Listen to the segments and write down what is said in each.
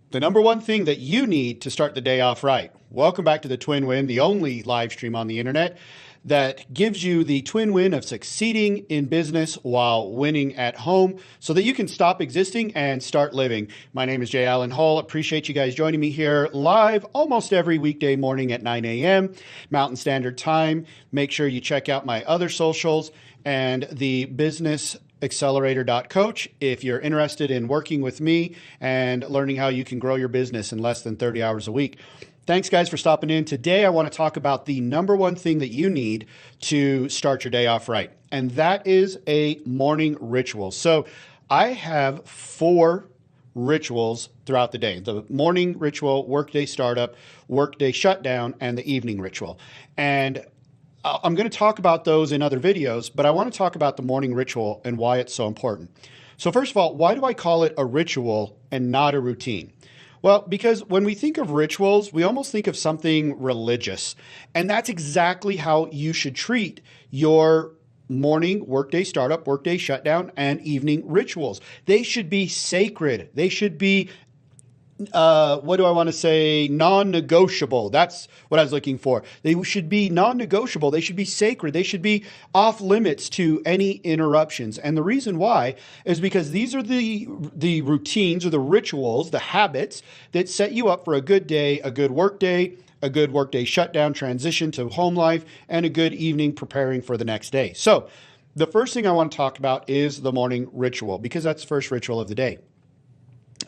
The number one thing that you need to start the day off right. Welcome back to the Twin Win, the only live stream on the internet that gives you the twin win of succeeding in business while winning at home so that you can stop existing and start living. My name is Jay Allen Hull. Appreciate you guys joining me here live almost every weekday morning at 9 a.m. Mountain Standard Time. Make sure you check out my other socials and the business accelerator.coach if you're interested in working with me and learning how you can grow your business in less than 30 hours a week. Thanks, guys, for stopping in. Today, I want to talk about the number one thing that you need to start your day off right, and that is a morning ritual. So I have 4 rituals throughout the day: the morning ritual, workday startup, workday shutdown, and the evening ritual. And I'm going to talk about those in other videos, but I want to talk about the morning ritual and why it's so important. So first of all, why do I call it a ritual and not a routine? Well, because when we think of rituals, we almost think of something religious. And that's exactly how you should treat your morning, workday startup, workday shutdown, and evening rituals. They should be sacred. They should be non-negotiable. That's what I was looking for. They should be non-negotiable. They should be sacred. They should be off limits to any interruptions. And the reason why is because these are the routines or the rituals, the habits that set you up for a good day, a good workday shutdown, transition to home life, and a good evening preparing for the next day. So the first thing I want to talk about is the morning ritual, because that's the first ritual of the day.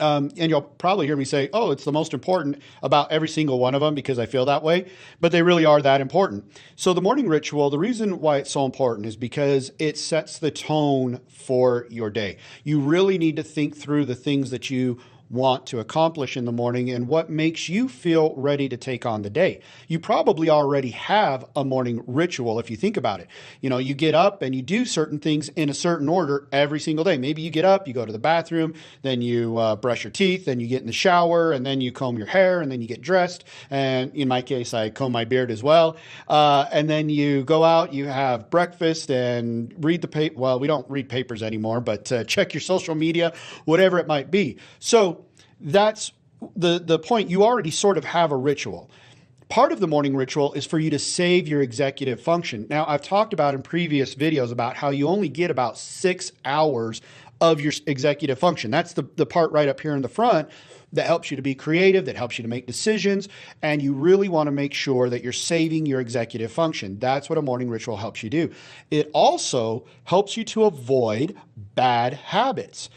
And you'll probably hear me say, oh, it's the most important about every single one of them because I feel that way, but they really are that important. So the morning ritual, the reason why it's so important is because it sets the tone for your day. You really need to think through the things that you want to accomplish in the morning and what makes you feel ready to take on the day. You probably already have a morning ritual if you think about it. You know, you get up and you do certain things in a certain order every single day. Maybe you get up, you go to the bathroom, then you brush your teeth, then you get in the shower, and then you comb your hair, and then you get dressed. And in my case, I comb my beard as well. And then you go out, you have breakfast and read the paper. Well, we don't read papers anymore, but check your social media, whatever it might be. So that's the point. You already sort of have a ritual. Part of the morning ritual is for you to save your executive function. Now, I've talked about in previous videos about how you only get about 6 hours of your executive function. That's the part right up here in the front that helps you to be creative, that helps you to make decisions, and you really want to make sure that you're saving your executive function. That's what a morning ritual helps you do. It also helps you to avoid bad habits.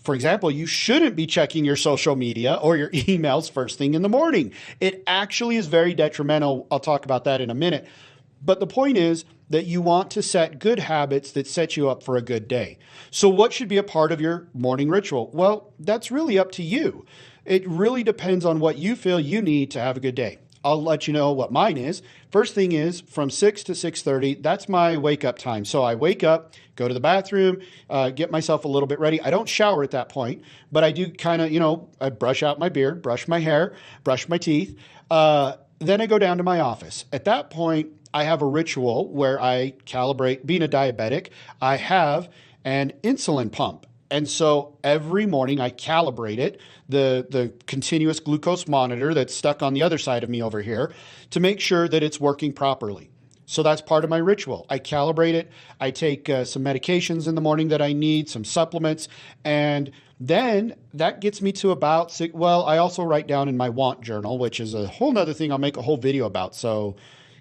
For example, you shouldn't be checking your social media or your emails first thing in the morning. It actually is very detrimental. I'll talk about that in a minute. But the point is that you want to set good habits that set you up for a good day. So what should be a part of your morning ritual? Well, that's really up to you. It really depends on what you feel you need to have a good day. I'll let you know what mine is. First thing is from 6 to 6:30, that's my wake up time. So I wake up, go to the bathroom, get myself a little bit ready. I don't shower at that point, but I do kind of, I brush out my beard, brush my hair, brush my teeth. Then I go down to my office. At that point, I have a ritual where I calibrate. Being a diabetic, I have an insulin pump. And so every morning I calibrate it, the continuous glucose monitor that's stuck on the other side of me over here, to make sure that it's working properly. So that's part of my ritual. I calibrate it. I take some medications in the morning that I need, some supplements, and then that gets me to about 6. Well, I also write down in my want journal, which is a whole nother thing I'll make a whole video about. So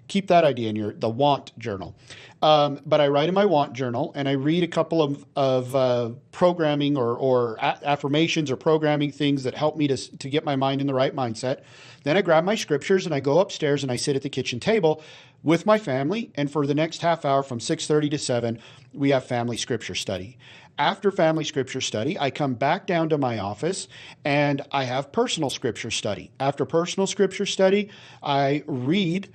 keep that idea in the want journal. But I write in my want journal and I read a couple of programming or affirmations or programming things that help me to get my mind in the right mindset. Then I grab my scriptures and I go upstairs and I sit at the kitchen table with my family. And for the next half hour from 6:30 to 7, we have family scripture study. After family scripture study, I come back down to my office and I have personal scripture study. After personal scripture study, I read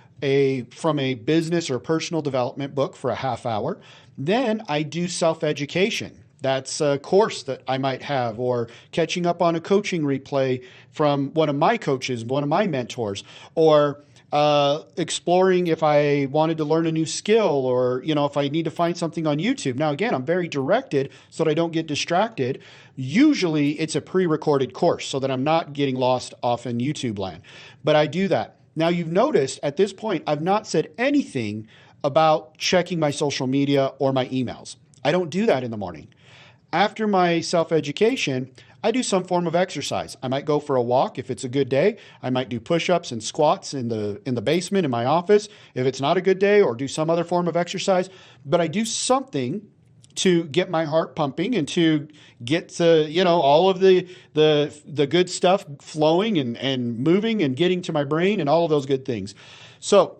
from a business or personal development book for a half hour. Then I do self-education. That's a course that I might have, or catching up on a coaching replay from one of my coaches, one of my mentors, or exploring if I wanted to learn a new skill, or, if I need to find something on YouTube. Now, again, I'm very directed so that I don't get distracted. Usually it's a pre-recorded course so that I'm not getting lost off in YouTube land, but I do that. Now, you've noticed at this point, I've not said anything about checking my social media or my emails. I don't do that in the morning. After my self-education, I do some form of exercise. I might go for a walk if it's a good day. I might do push-ups and squats in the basement in my office if it's not a good day, or do some other form of exercise. But I do something to get my heart pumping and to get to, all of the good stuff flowing and moving and getting to my brain and all of those good things. So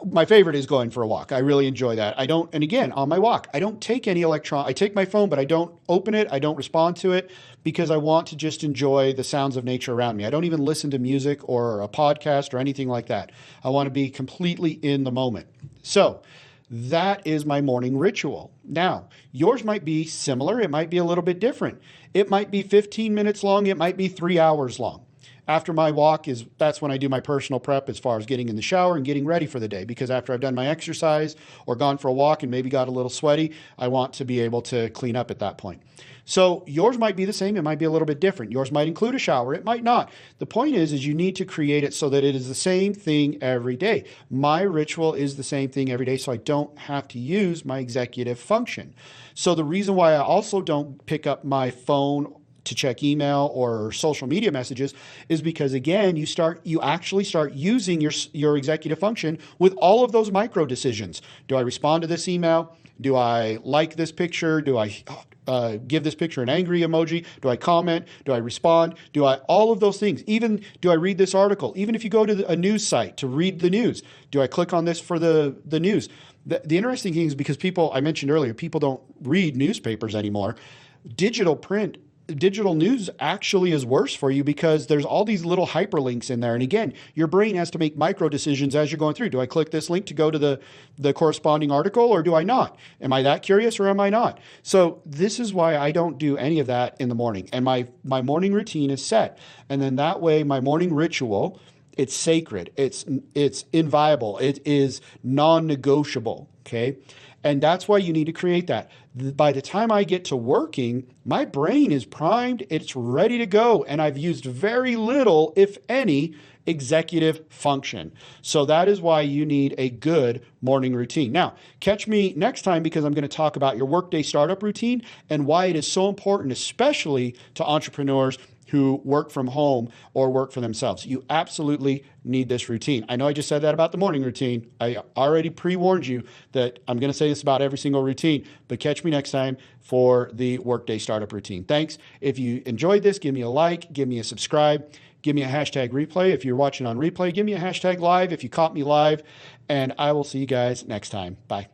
my favorite is going for a walk. I really enjoy that. And again, on my walk, I don't take any I take my phone, but I don't open it. I don't respond to it because I want to just enjoy the sounds of nature around me. I don't even listen to music or a podcast or anything like that. I want to be completely in the moment. So that is my morning ritual. Now, yours might be similar. It might be a little bit different. It might be 15 minutes long. It might be 3 hours long. After my walk that's when I do my personal prep as far as getting in the shower and getting ready for the day. Because after I've done my exercise or gone for a walk and maybe got a little sweaty, I want to be able to clean up at that point. So yours might be the same. It might be a little bit different. Yours might include a shower. It might not. The point is you need to create it so that it is the same thing every day. My ritual is the same thing every day, so I don't have to use my executive function. So the reason why I also don't pick up my phone to check email or social media messages is because, again, you actually start using your executive function with all of those micro decisions. Do I respond to this email? Do I like this picture? Do I give this picture an angry emoji? Do I comment? Do I respond? All of those things? Even do I read this article? Even if you go to a news site to read the news, do I click on this for the news? The interesting thing is, because I mentioned earlier, people don't read newspapers anymore. Digital news actually is worse for you because there's all these little hyperlinks in there. And again, your brain has to make micro decisions as you're going through. Do I click this link to go to the corresponding article, or do I not? Am I that curious, or am I not? So this is why I don't do any of that in the morning. And my morning routine is set. And then that way, my morning ritual, it's sacred. It's inviolable. It is non-negotiable. Okay. And that's why you need to create that. By the time I get to working, my brain is primed, it's ready to go, and I've used very little, if any, executive function. So that is why you need a good morning routine. Now, catch me next time, because I'm going to talk about your workday startup routine and why it is so important, especially to entrepreneurs who work from home or work for themselves. You absolutely need this routine. I know I just said that about the morning routine. I already pre-warned you that I'm going to say this about every single routine, but catch me next time for the workday startup routine. Thanks. If you enjoyed this, give me a like, give me a subscribe, give me a hashtag replay. If you're watching on replay, give me a hashtag live if you caught me live, and I will see you guys next time. Bye.